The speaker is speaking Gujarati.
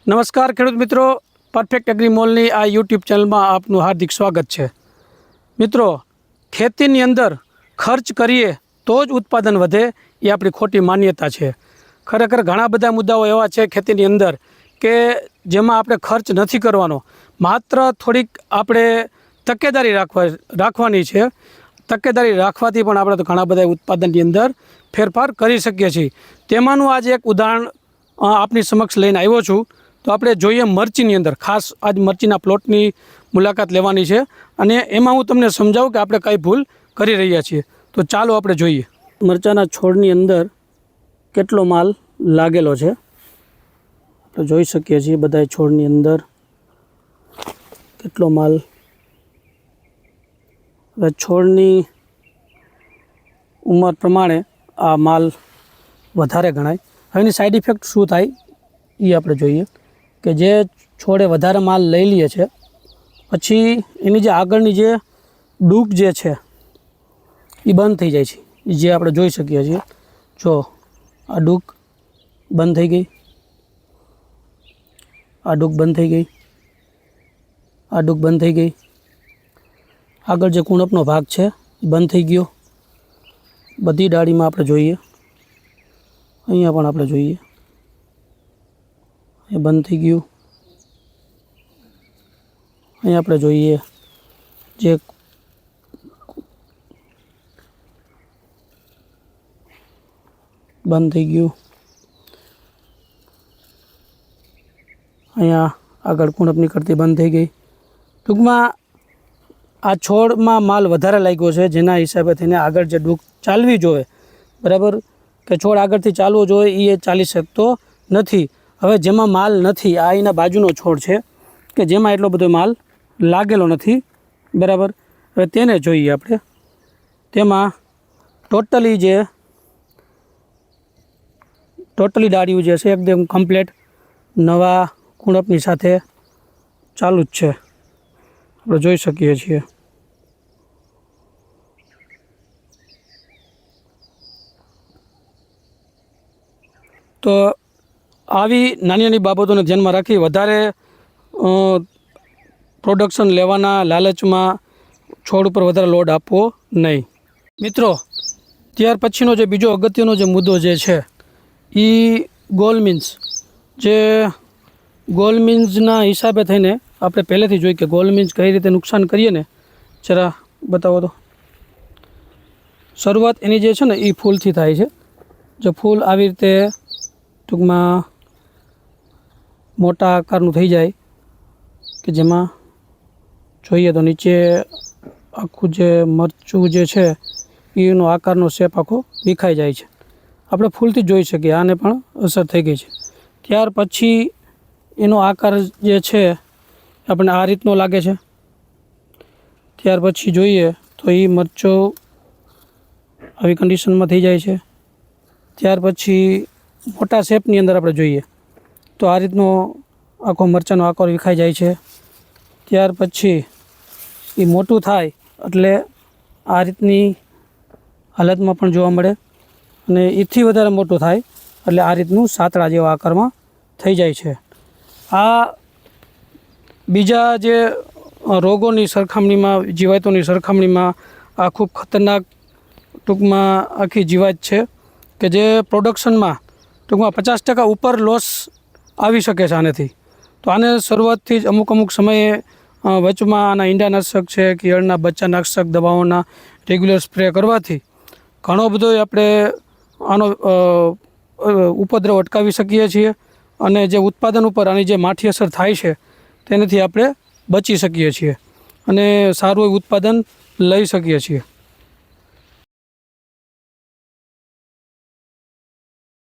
નમસ્કાર ખેડૂત મિત્રો, પરફેક્ટ એગ્રી મોલની આ યુટ્યુબ ચેનલમાં આપનું હાર્દિક સ્વાગત છે। મિત્રો, ખેતીની અંદર ખર્ચ કરીએ તો જ ઉત્પાદન વધે એ આપણી ખોટી માન્યતા છે। ખરેખર ઘણા બધા મુદ્દાઓ એવા છે ખેતીની અંદર કે જેમાં આપણે ખર્ચ નથી કરવાનો, માત્ર થોડીક આપણે તકેદારી રાખવાની છે। તકેદારી રાખવાથી પણ આપણે તો ઘણા બધા ઉત્પાદનની અંદર ફેરફાર કરી શકીએ છીએ। તેમાંનું આજે એક ઉદાહરણ આપની સમક્ષ લઈને આવ્યો છું। તો આપણે જોઈએ મરચીની અંદર, ખાસ આજ મરચીના પ્લોટની મુલાકાત લેવાની છે અને એમાં હું તમને સમજાવું કે આપણે કઈ ભૂલ કરી રહ્યા છીએ। તો ચાલો આપણે જોઈએ મરચાના છોડની અંદર કેટલો માલ લાગેલો છે। આપણે જોઈ શકીએ છીએ બધા છોડની અંદર કેટલો માલ। હવે છોડની ઉંમર પ્રમાણે આ માલ વધારે ગણાય। હવે એની સાઈડ ઇફેક્ટ શું થાય એ આપણે જોઈએ કે જે છોડે વધારે માલ લઈ લે છે પછી એની જે આગળની જે ડૂક જે છે એ બંધ થઈ જાય છે, જે આપણે જોઈ શકીએ છીએ। જો આ ડૂક બંધ થઈ ગઈ, આ ડૂક બંધ થઈ ગઈ, આ ડૂક બંધ થઈ ગઈ, આગળ જે કુણપનો ભાગ છે એ બંધ થઈ ગયો। બધી ડાળીમાં આપણે જોઈએ, અહીંયા પણ આપણે જોઈએ એ બંધ થઈ ગયું। અહીં આપણે જોઈએ જે બંધ થઈ ગયું। અહીંયા આગળ કુણપ નીકળતી બંધ થઈ ગઈ। ટૂંકમાં આ છોડમાં માલ વધારે લાગ્યો છે, જેના હિસાબે થઈને આગળ જે ડૂક ચાલવી જોઈએ, બરાબર, કે છોડ આગળથી ચાલવો જોઈએ એ ચાલી શકતો નથી। હવે જેમાં માલ નથી, આ એના બાજુનો છોડ છે કે જેમાં એટલો બધો માલ લાગેલો નથી, બરાબર। હવે તેને જોઈએ આપણે। તેમાં ટોટલી ડાળીઓ જે છે એકદમ કમ્પ્લેટ નવા કુણપની સાથે ચાલુ જ છે, આપણે જોઈ શકીએ છીએ। તો આવી નાની નાની બાબતોને ધ્યાનમાં રાખી વધારે પ્રોડક્શન લેવાના લાલચમાં છોડ ઉપર વધારે લોડ આપવો નહીં। મિત્રો, ત્યાર પછીનો જે બીજો અગત્યનો જે મુદ્દો જે છે એ ગોલમીન્સ, જે ગોલમીન્સના હિસાબે થઈને આપણે પહેલેથી જોઈ કે ગોલમીન્સ કઈ રીતે નુકસાન કરીએ ને, જરા બતાવો તો। શરૂઆત એની જે છે ને એ ફૂલથી થાય છે। જો ફૂલ આવી રીતે ટૂંકમાં મોટા આકારનું થઈ જાય કે જેમાં જોઈએ તો નીચે આખું જે મરચું જે છે એનો આકારનો શેપ આખો વિખાઈ જાય છે। આપણે ફૂલથી જોઈ શકીએ આને પણ અસર થઈ ગઈ છે। ત્યાર પછી એનો આકાર જે છે આપણને આ રીતનો લાગે છે। ત્યાર પછી જોઈએ તો એ મરચો આવી કન્ડિશનમાં થઈ જાય છે। ત્યાર પછી મોટા શેપની અંદર આપણે જોઈએ તો આ રીતનો આખો મરચાંનો આકાર વિખાઈ જાય છે। ત્યાર પછી એ મોટું થાય એટલે આ રીતની હાલતમાં પણ જોવા મળે અને એથી વધારે મોટું થાય એટલે આ રીતનું સાતડા જેવા આકારમાં થઈ જાય છે। આ બીજા જે રોગોની સરખામણીમાં, જીવાતોની સરખામણીમાં આ ખૂબ ખતરનાક ટૂંકમાં આખી જીવાત છે કે જે પ્રોડક્શનમાં ટૂંકમાં 50% ઉપર લોસ આવી શકે છે આનેથી। તો આને શરૂઆતથી જ અમુક સમયે વચમાં આના ઈંડાનાશક છે કે ઈયળના બચ્ચાનાશક દવાઓના રેગ્યુલર સ્પ્રે કરવાથી ઘણો બધો આપણે આનો ઉપદ્રવ અટકાવી શકીએ છીએ અને જે ઉત્પાદન ઉપર આની જે માઠી અસર થાય છે તેનાથી આપણે બચી શકીએ છીએ અને સારું એવું ઉત્પાદન લઈ શકીએ છીએ।